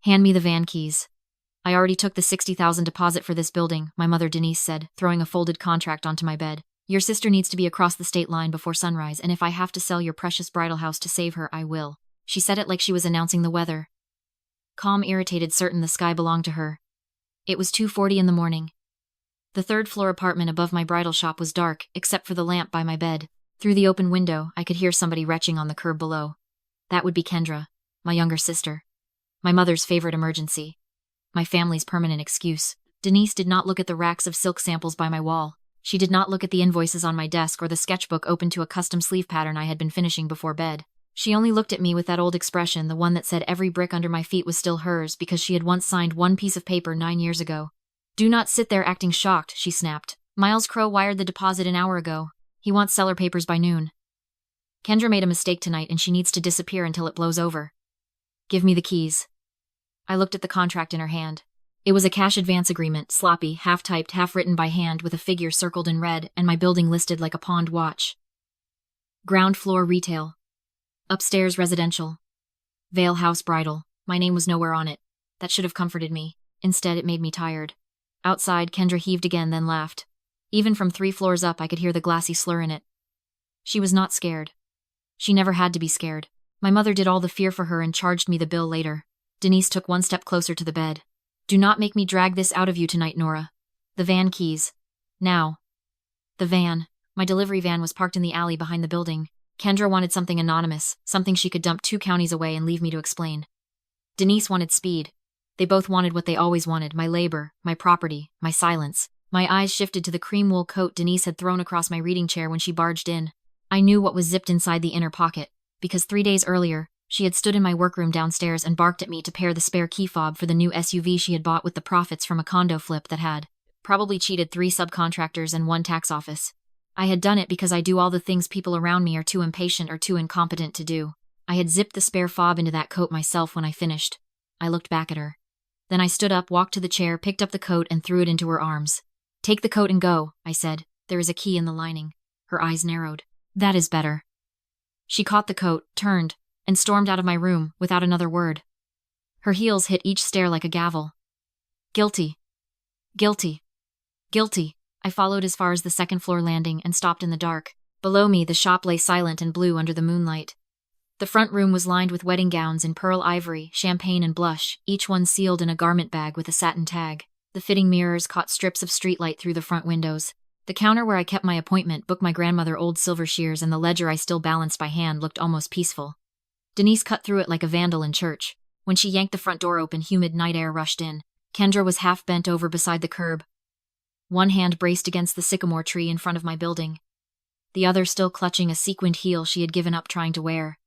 Hand me the van keys. I already took the 60,000 deposit for this building, my mother Denise said, throwing a folded contract onto my bed. Your sister needs to be across the state line before sunrise, and if I have to sell your precious bridal house to save her, I will. She said it like she was announcing the weather. Calm, irritated, certain the sky belonged to her. It was 2:40 in the morning. The third-floor apartment above my bridal shop was dark, except for the lamp by my bed. Through the open window, I could hear somebody retching on the curb below. That would be Kendra, my younger sister. My mother's favorite emergency. My family's permanent excuse. Denise did not look at the racks of silk samples by my wall. She did not look at the invoices on my desk or the sketchbook open to a custom sleeve pattern I had been finishing before bed. She only looked at me with that old expression, the one that said every brick under my feet was still hers because she had once signed one piece of paper 9 years ago. Do not sit there acting shocked, she snapped. Miles Crow wired the deposit an hour ago. He wants seller papers by noon. Kendra made a mistake tonight and she needs to disappear until it blows over. Give me the keys. I looked at the contract in her hand. It was a cash advance agreement, sloppy, half-typed, half-written by hand with a figure circled in red and my building listed like a pawned watch. Ground floor retail. Upstairs residential. Vale House Bridal. My name was nowhere on it. That should have comforted me. Instead, it made me tired. Outside, Kendra heaved again, then laughed. Even from 3 floors up, I could hear the glassy slur in it. She was not scared. She never had to be scared. My mother did all the fear for her and charged me the bill later. Denise took 1 step closer to the bed. Do not make me drag this out of you tonight, Nora. The van keys. Now. The van. My delivery van was parked in the alley behind the building. Kendra wanted something anonymous, something she could dump 2 counties away and leave me to explain. Denise wanted speed. They both wanted what they always wanted, my labor, my property, my silence. My eyes shifted to the cream wool coat Denise had thrown across my reading chair when she barged in. I knew what was zipped inside the inner pocket, because 3 days earlier, she had stood in my workroom downstairs and barked at me to pair the spare key fob for the new SUV she had bought with the profits from a condo flip that had probably cheated 3 subcontractors and 1 tax office. I had done it because I do all the things people around me are too impatient or too incompetent to do. I had zipped the spare fob into that coat myself when I finished. I looked back at her. Then I stood up, walked to the chair, picked up the coat, and threw it into her arms. Take the coat and go, I said. There is a key in the lining. Her eyes narrowed. That is better. She caught the coat, turned, and stormed out of my room without another word. Her heels hit each stair like a gavel. Guilty. Guilty. Guilty. I followed as far as the 2nd floor landing and stopped in the dark. Below me, the shop lay silent and blue under the moonlight. The front room was lined with wedding gowns in pearl ivory, champagne, and blush, each one sealed in a garment bag with a satin tag. The fitting mirrors caught strips of streetlight through the front windows. The counter where I kept my appointment, book my grandmother old silver shears, and the ledger I still balanced by hand looked almost peaceful. Denise cut through it like a vandal in church. When she yanked the front door open, humid night air rushed in. Kendra was half bent over beside the curb. One hand braced against the sycamore tree in front of my building. The other still clutching a sequined heel she had given up trying to wear.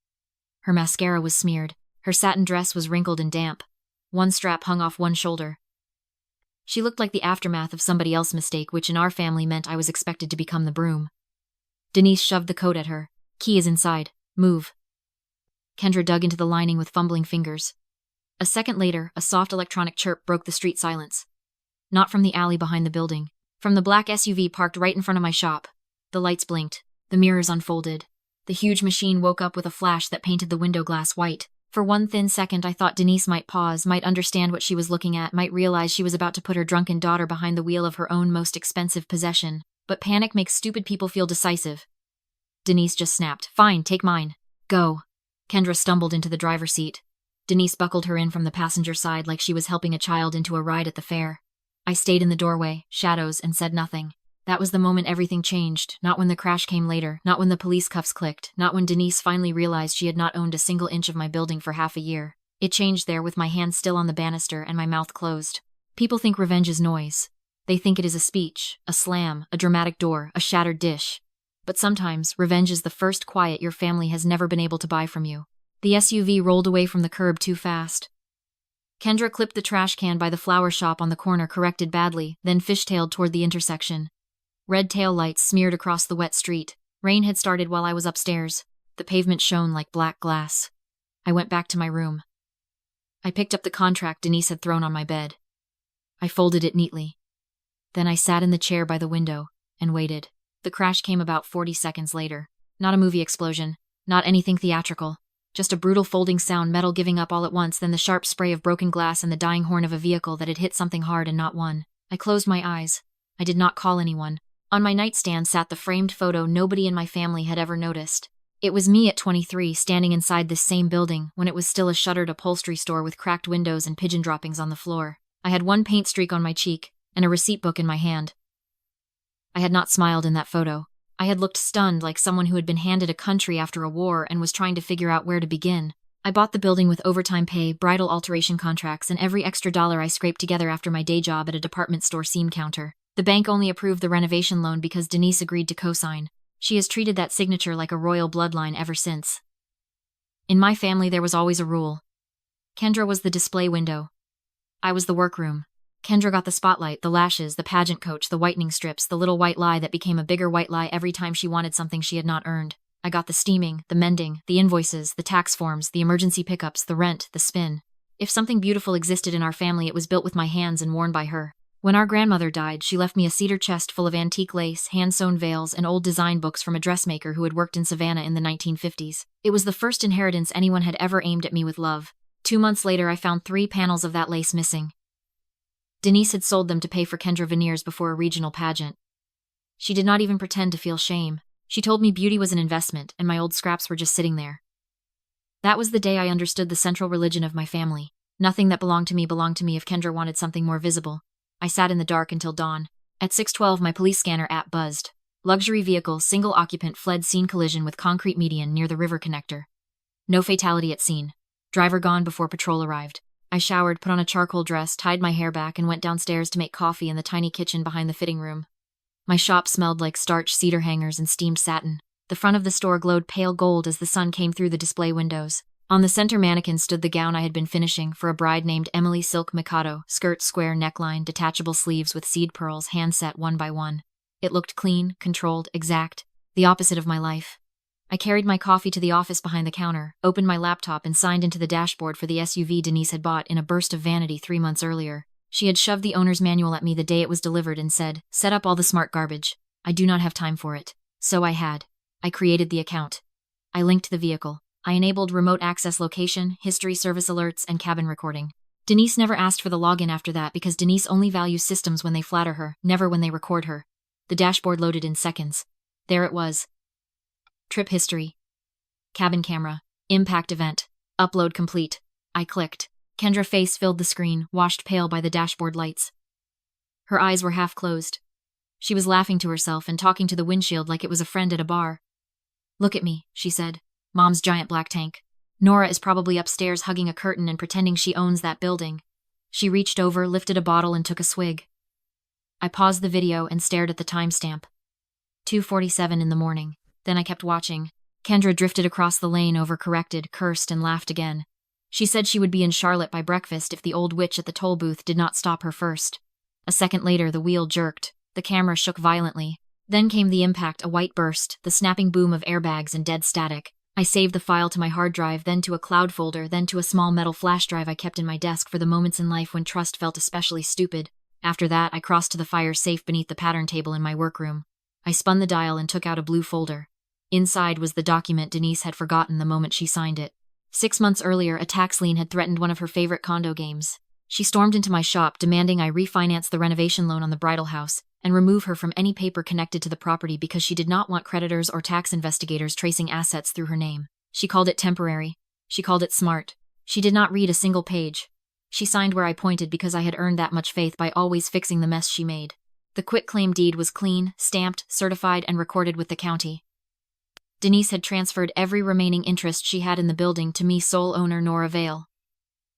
Her mascara was smeared. Her satin dress was wrinkled and damp. 1 strap hung off one shoulder. She looked like the aftermath of somebody else's mistake, which in our family meant I was expected to become the broom. Denise shoved the coat at her. Key is inside. Move. Kendra dug into the lining with fumbling fingers. A second later, a soft electronic chirp broke the street silence. Not from the alley behind the building. From the black SUV parked right in front of my shop. The lights blinked. The mirrors unfolded. The huge machine woke up with a flash that painted the window glass white. For 1 thin second, I thought Denise might pause, might understand what she was looking at, might realize she was about to put her drunken daughter behind the wheel of her own most expensive possession. But panic makes stupid people feel decisive. Denise just snapped. Fine, take mine. Go. Kendra stumbled into the driver's seat. Denise buckled her in from the passenger side like she was helping a child into a ride at the fair. I stayed in the doorway, shadows, and said nothing. That was the moment everything changed, not when the crash came later, not when the police cuffs clicked, not when Denise finally realized she had not owned a single inch of my building for half a year. It changed there with my hand still on the banister and my mouth closed. People think revenge is noise. They think it is a speech, a slam, a dramatic door, a shattered dish. But sometimes, revenge is the first quiet your family has never been able to buy from you. The SUV rolled away from the curb too fast. Kendra clipped the trash can by the flower shop on the corner, corrected badly, then fishtailed toward the intersection. Red tail lights smeared across the wet street. Rain had started while I was upstairs. The pavement shone like black glass. I went back to my room. I picked up the contract Denise had thrown on my bed. I folded it neatly. Then I sat in the chair by the window and waited. The crash came about 40 seconds later. Not a movie explosion. Not anything theatrical. Just a brutal folding sound, metal giving up all at once, then the sharp spray of broken glass and the dying horn of a vehicle that had hit something hard and not one. I closed my eyes. I did not call anyone. On my nightstand sat the framed photo nobody in my family had ever noticed. It was me at 23, standing inside this same building, when it was still a shuttered upholstery store with cracked windows and pigeon droppings on the floor. I had one paint streak on my cheek, and a receipt book in my hand. I had not smiled in that photo. I had looked stunned, like someone who had been handed a country after a war and was trying to figure out where to begin. I bought the building with overtime pay, bridal alteration contracts, and every extra dollar I scraped together after my day job at a department store seam counter. The bank only approved the renovation loan because Denise agreed to co-sign. She has treated that signature like a royal bloodline ever since. In my family there was always a rule. Kendra was the display window. I was the workroom. Kendra got the spotlight, the lashes, the pageant coach, the whitening strips, the little white lie that became a bigger white lie every time she wanted something she had not earned. I got the steaming, the mending, the invoices, the tax forms, the emergency pickups, the rent, the spin. If something beautiful existed in our family, it was built with my hands and worn by her. When our grandmother died, she left me a cedar chest full of antique lace, hand-sewn veils, and old design books from a dressmaker who had worked in Savannah in the 1950s. It was the first inheritance anyone had ever aimed at me with love. 2 months later, I found 3 panels of that lace missing. Denise had sold them to pay for Kendra veneers before a regional pageant. She did not even pretend to feel shame. She told me beauty was an investment, and my old scraps were just sitting there. That was the day I understood the central religion of my family. Nothing that belonged to me if Kendra wanted something more visible. I sat in the dark until dawn. At 6:12, my police scanner app buzzed. Luxury vehicle, single occupant, fled scene collision with concrete median near the river connector. No fatality at scene. Driver gone before patrol arrived. I showered, put on a charcoal dress, tied my hair back, and went downstairs to make coffee in the tiny kitchen behind the fitting room. My shop smelled like starched cedar hangers and steamed satin. The front of the store glowed pale gold as the sun came through the display windows. On the center mannequin stood the gown I had been finishing for a bride named Emily Silk Mikado, skirt, square neckline, detachable sleeves with seed pearls, hand set one by one. It looked clean, controlled, exact, the opposite of my life. I carried my coffee to the office behind the counter, opened my laptop, and signed into the dashboard for the SUV Denise had bought in a burst of vanity 3 months earlier. She had shoved the owner's manual at me the day it was delivered and said, "Set up all the smart garbage. I do not have time for it." So I had. I created the account. I linked the vehicle. I enabled remote access location, history service alerts, and cabin recording. Denise never asked for the login after that because Denise only values systems when they flatter her, never when they record her. The dashboard loaded in seconds. There it was. Trip history. Cabin camera. Impact event. Upload complete. I clicked. Kendra's face filled the screen, washed pale by the dashboard lights. Her eyes were half closed. She was laughing to herself and talking to the windshield like it was a friend at a bar. "Look at me," she said. "Mom's giant black tank. Nora is probably upstairs hugging a curtain and pretending she owns that building." She reached over, lifted a bottle, and took a swig. I paused the video and stared at the timestamp. 2:47 in the morning. Then I kept watching. Kendra drifted across the lane, overcorrected, cursed, and laughed again. She said she would be in Charlotte by breakfast if the old witch at the toll booth did not stop her first. A second later, the wheel jerked. The camera shook violently. Then came the impact, a white burst, the snapping boom of airbags and dead static. I saved the file to my hard drive, then to a cloud folder, then to a small metal flash drive I kept in my desk for the moments in life when trust felt especially stupid. After that, I crossed to the fire safe beneath the pattern table in my workroom. I spun the dial and took out a blue folder. Inside was the document Denise had forgotten the moment she signed it. 6 months earlier, a tax lien had threatened one of her favorite condo games. She stormed into my shop, demanding I refinance the renovation loan on the bridal house and remove her from any paper connected to the property because she did not want creditors or tax investigators tracing assets through her name. She called it temporary. She called it smart. She did not read a single page. She signed where I pointed because I had earned that much faith by always fixing the mess she made. The quitclaim deed was clean, stamped, certified, and recorded with the county. Denise had transferred every remaining interest she had in the building to me, sole owner Nora Vale.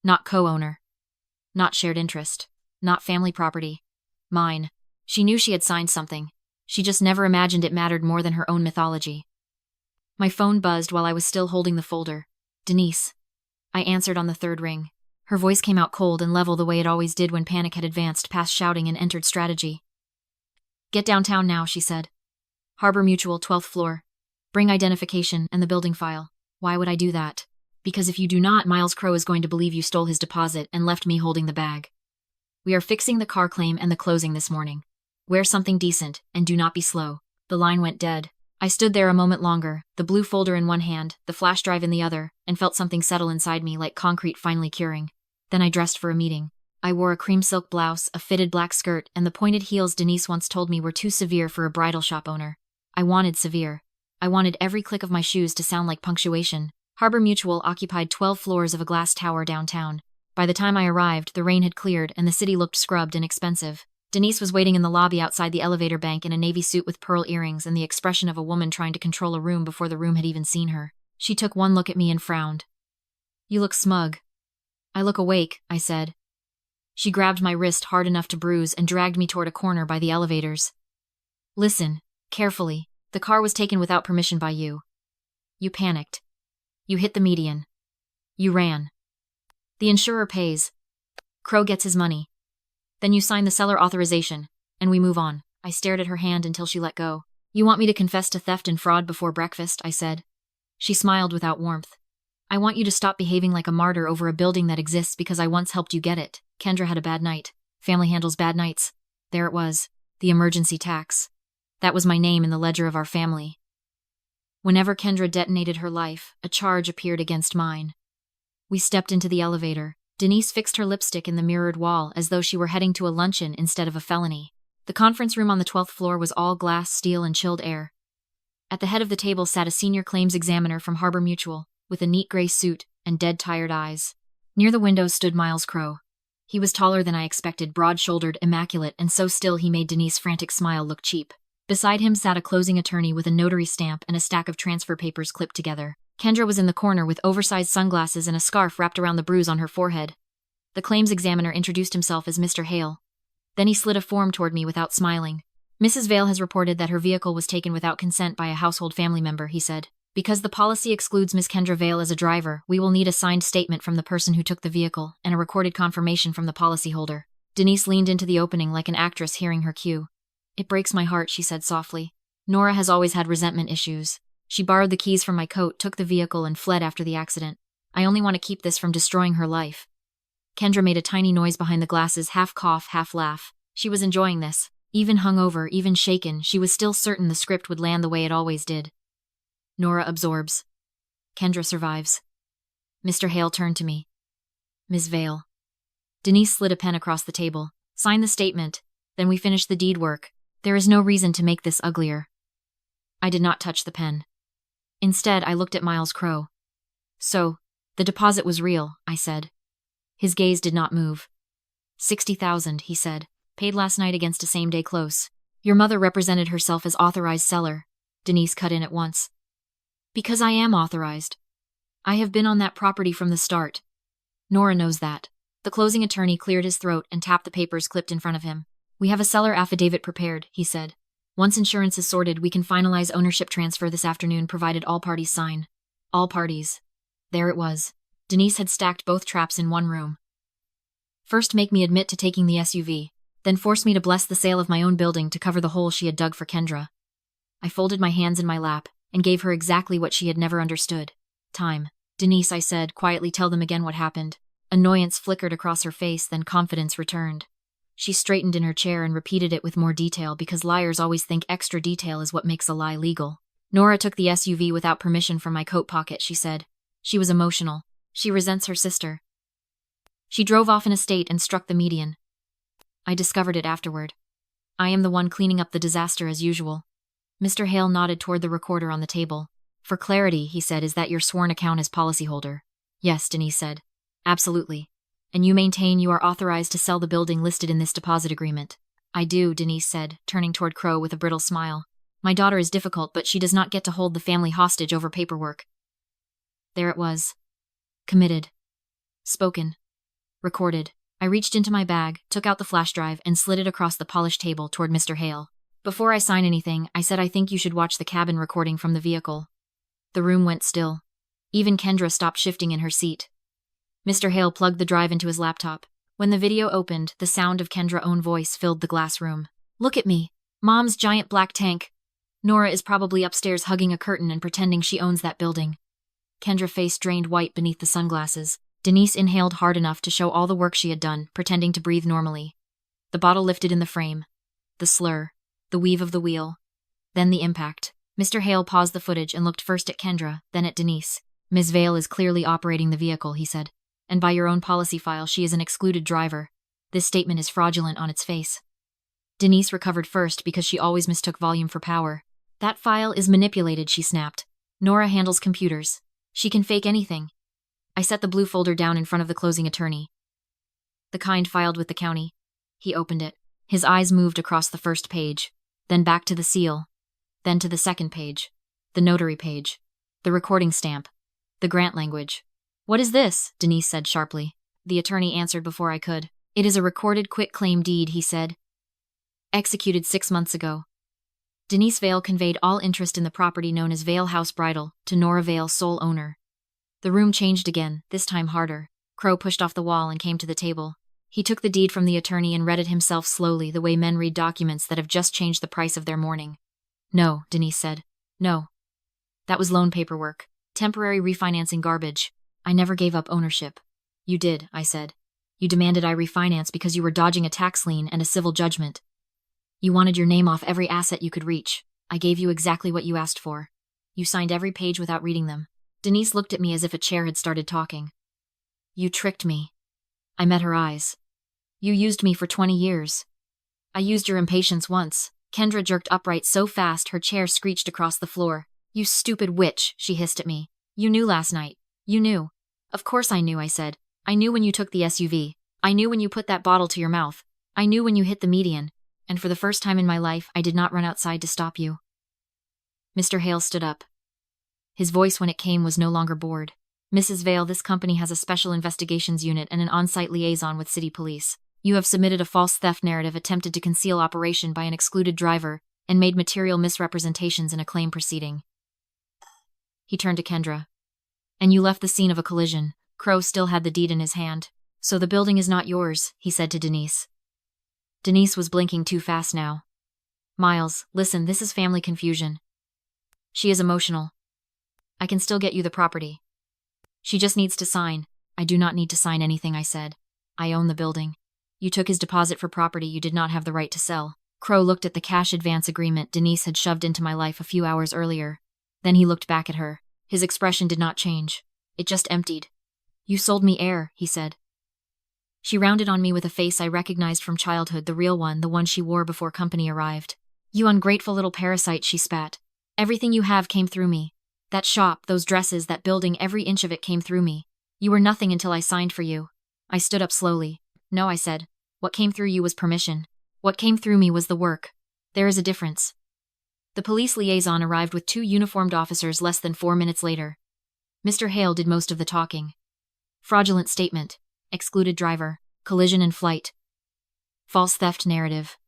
Not co-owner. Not shared interest. Not family property. Mine. She knew she had signed something. She just never imagined it mattered more than her own mythology. My phone buzzed while I was still holding the folder. "Denise." I answered on the third ring. Her voice came out cold and level the way it always did when panic had advanced past shouting and entered strategy. "Get downtown now," she said. "Harbor Mutual, 12th floor. Bring identification and the building file." "Why would I do that?" "Because if you do not, Miles Crow is going to believe you stole his deposit and left me holding the bag. We are fixing the car claim and the closing this morning. Wear something decent, and do not be slow." The line went dead. I stood there a moment longer, the blue folder in one hand, the flash drive in the other, and felt something settle inside me like concrete finally curing. Then I dressed for a meeting. I wore a cream silk blouse, a fitted black skirt, and the pointed heels Denise once told me were too severe for a bridal shop owner. I wanted severe. I wanted every click of my shoes to sound like punctuation. Harbor Mutual occupied 12 floors of a glass tower downtown. By the time I arrived, the rain had cleared and the city looked scrubbed and expensive. Denise was waiting in the lobby outside the elevator bank in a navy suit with pearl earrings and the expression of a woman trying to control a room before the room had even seen her. She took one look at me and frowned. "You look smug." "I look awake," I said. She grabbed my wrist hard enough to bruise and dragged me toward a corner by the elevators. "Listen, carefully. The car was taken without permission by you. You panicked. You hit the median. You ran. The insurer pays. Crow gets his money. Then you sign the seller authorization, and we move on." I stared at her hand until she let go. "You want me to confess to theft and fraud before breakfast?" I said. She smiled without warmth. "I want you to stop behaving like a martyr over a building that exists because I once helped you get it. Kendra had a bad night. Family handles bad nights." There it was. The emergency tax. That was my name in the ledger of our family. Whenever Kendra detonated her life, a charge appeared against mine. We stepped into the elevator. Denise fixed her lipstick in the mirrored wall as though she were heading to a luncheon instead of a felony. The conference room on the 12th floor was all glass, steel, and chilled air. At the head of the table sat a senior claims examiner from Harbor Mutual, with a neat gray suit and dead tired eyes. Near the windows stood Miles Crow. He was taller than I expected, broad-shouldered, immaculate, and so still he made Denise's frantic smile look cheap. Beside him sat a closing attorney with a notary stamp and a stack of transfer papers clipped together. Kendra was in the corner with oversized sunglasses and a scarf wrapped around the bruise on her forehead. The claims examiner introduced himself as Mr. Hale. Then he slid a form toward me without smiling. "Mrs. Vale has reported that her vehicle was taken without consent by a household family member," he said. "Because the policy excludes Miss Kendra Vale as a driver, we will need a signed statement from the person who took the vehicle and a recorded confirmation from the policyholder." Denise leaned into the opening like an actress hearing her cue. "It breaks my heart," she said softly. "Nora has always had resentment issues. She borrowed the keys from my coat, took the vehicle, and fled after the accident. I only want to keep this from destroying her life." Kendra made a tiny noise behind the glasses, half cough, half laugh. She was enjoying this. Even hungover, even shaken, she was still certain the script would land the way it always did. Nora absorbs. Kendra survives. Mr. Hale turned to me. "Ms. Vale." Denise slid a pen across the table. "Sign the statement. Then we finish the deed work. There is no reason to make this uglier." I did not touch the pen. Instead, I looked at Miles Crow. "So, the deposit was real," I said. His gaze did not move. 60,000, he said. "Paid last night against a same-day close. Your mother represented herself as authorized seller." Denise cut in at once. "Because I am authorized. I have been on that property from the start. Nora knows that." The closing attorney cleared his throat and tapped the papers clipped in front of him. "We have a seller affidavit prepared," he said. "Once insurance is sorted, we can finalize ownership transfer this afternoon provided all parties sign." All parties. There it was. Denise had stacked both traps in one room. First make me admit to taking the SUV, then force me to bless the sale of my own building to cover the hole she had dug for Kendra. I folded my hands in my lap and gave her exactly what she had never understood. "Time." "Denise," I said, "quietly tell them again what happened." Annoyance flickered across her face, then confidence returned. She straightened in her chair and repeated it with more detail because liars always think extra detail is what makes a lie legal. "Nora took the SUV without permission from my coat pocket," she said. "She was emotional. She resents her sister. She drove off in a state and struck the median. I discovered it afterward. I am the one cleaning up the disaster as usual." Mr. Hale nodded toward the recorder on the table. "For clarity," he said, "is that your sworn account as policyholder?" "Yes," Denise said. "Absolutely. And you maintain you are authorized to sell the building listed in this deposit agreement?" "I do," Denise said, turning toward Crow with a brittle smile. "My daughter is difficult, but she does not get to hold the family hostage over paperwork." There it was. Committed. Spoken. Recorded. I reached into my bag, took out the flash drive, and slid it across the polished table toward Mr. Hale. "Before I sign anything," I said, "I think you should watch the cabin recording from the vehicle." The room went still. Even Kendra stopped shifting in her seat. Mr. Hale plugged the drive into his laptop. When the video opened, the sound of Kendra's own voice filled the glass room. "Look at me. Mom's giant black tank. Nora is probably upstairs hugging a curtain and pretending she owns that building." Kendra's face drained white beneath the sunglasses. Denise inhaled hard enough to show all the work she had done, pretending to breathe normally. The bottle lifted in the frame. The slur. The weave of the wheel. Then the impact. Mr. Hale paused the footage and looked first at Kendra, then at Denise. Ms. Vale is clearly operating the vehicle, he said. And by your own policy file, she is an excluded driver. This statement is fraudulent on its face. Denise recovered first because she always mistook volume for power. That file is manipulated, she snapped. Nora handles computers. She can fake anything. I set the blue folder down in front of the closing attorney. The kind filed with the county. He opened it. His eyes moved across the first page, then back to the seal, then to the second page, the notary page, the recording stamp, the grant language. What is this? Denise said sharply. The attorney answered before I could. It is a recorded quitclaim deed, he said. Executed 6 months ago. Denise Vale conveyed all interest in the property known as Vale House Bridal to Nora Vale, sole owner. The room changed again, this time harder. Crow pushed off the wall and came to the table. He took the deed from the attorney and read it himself slowly, the way men read documents that have just changed the price of their mourning. No, Denise said. No. That was loan paperwork. Temporary refinancing garbage. I never gave up ownership. You did, I said. You demanded I refinance because you were dodging a tax lien and a civil judgment. You wanted your name off every asset you could reach. I gave you exactly what you asked for. You signed every page without reading them. Denise looked at me as if a chair had started talking. You tricked me. I met her eyes. You used me for 20 years. I used your impatience once. Kendra jerked upright so fast her chair screeched across the floor. You stupid witch, she hissed at me. You knew last night. You knew. Of course I knew, I said. I knew when you took the SUV. I knew when you put that bottle to your mouth. I knew when you hit the median. And for the first time in my life, I did not run outside to stop you. Mr. Hale stood up. His voice when it came was no longer bored. Mrs. Vale, this company has a special investigations unit and an on-site liaison with city police. You have submitted a false theft narrative, attempted to conceal operation by an excluded driver, and made material misrepresentations in a claim proceeding. He turned to Kendra. And you left the scene of a collision. Crow still had the deed in his hand. So the building is not yours, he said to Denise. Denise was blinking too fast now. Miles, listen, this is family confusion. She is emotional. I can still get you the property. She just needs to sign. I do not need to sign anything, I said. I own the building. You took his deposit for property you did not have the right to sell. Crow looked at the cash advance agreement Denise had shoved into my life a few hours earlier. Then he looked back at her. His expression did not change. It just emptied. You sold me air, he said. She rounded on me with a face I recognized from childhood, the real one, the one she wore before company arrived. You ungrateful little parasite, she spat. Everything you have came through me. That shop, those dresses, that building, every inch of it came through me. You were nothing until I signed for you. I stood up slowly. No, I said. What came through you was permission. What came through me was the work. There is a difference. The police liaison arrived with 2 uniformed officers less than 4 minutes later. Mr. Hale did most of the talking. Fraudulent statement. Excluded driver. Collision and flight. False theft narrative.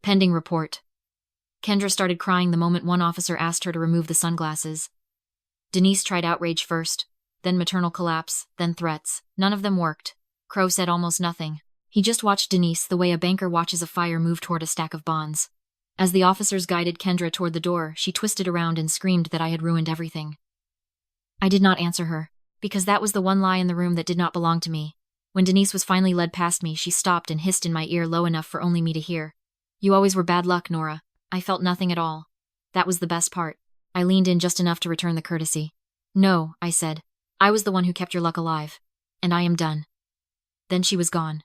Pending report. Kendra started crying the moment one officer asked her to remove the sunglasses. Denise tried outrage first, then maternal collapse, then threats. None of them worked. Crow said almost nothing. He just watched Denise the way a banker watches a fire move toward a stack of bonds. As the officers guided Kendra toward the door, she twisted around and screamed that I had ruined everything. I did not answer her, because that was the one lie in the room that did not belong to me. When Denise was finally led past me, she stopped and hissed in my ear low enough for only me to hear. You always were bad luck, Nora. I felt nothing at all. That was the best part. I leaned in just enough to return the courtesy. No, I said. I was the one who kept your luck alive. And I am done. Then she was gone.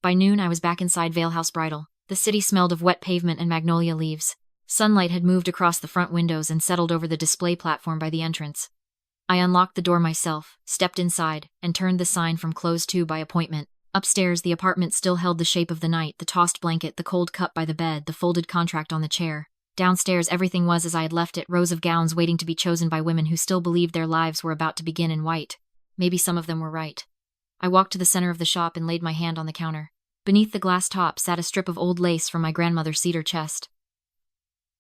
By noon, I was back inside Vale House Bridal. The city smelled of wet pavement and magnolia leaves. Sunlight had moved across the front windows and settled over the display platform by the entrance. I unlocked the door myself, stepped inside, and turned the sign from closed to by appointment. Upstairs, the apartment still held the shape of the night, the tossed blanket, the cold cup by the bed, the folded contract on the chair. Downstairs, everything was as I had left it, rows of gowns waiting to be chosen by women who still believed their lives were about to begin in white. Maybe some of them were right. I walked to the center of the shop and laid my hand on the counter. Beneath the glass top sat a strip of old lace from my grandmother's cedar chest.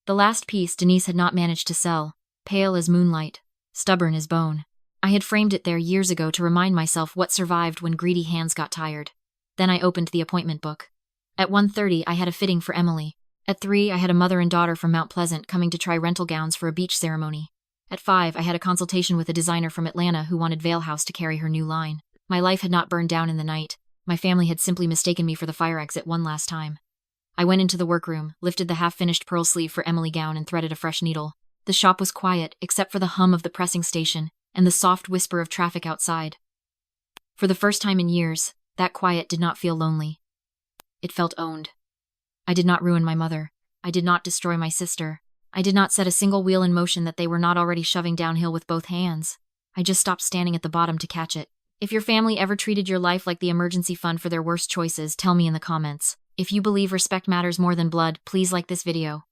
The last piece Denise had not managed to sell, pale as moonlight, stubborn as bone. I had framed it there years ago to remind myself what survived when greedy hands got tired. Then I opened the appointment book. At 1:30, I had a fitting for Emily. At 3, I had a mother and daughter from Mount Pleasant coming to try rental gowns for a beach ceremony. At 5, I had a consultation with a designer from Atlanta who wanted Vale House to carry her new line. My life had not burned down in the night. My family had simply mistaken me for the fire exit one last time. I went into the workroom, lifted the half-finished pearl sleeve for Emily gown and threaded a fresh needle. The shop was quiet, except for the hum of the pressing station and the soft whisper of traffic outside. For the first time in years, that quiet did not feel lonely. It felt owned. I did not ruin my mother. I did not destroy my sister. I did not set a single wheel in motion that they were not already shoving downhill with both hands. I just stopped standing at the bottom to catch it. If your family ever treated your life like the emergency fund for their worst choices, tell me in the comments. If you believe respect matters more than blood, please like this video.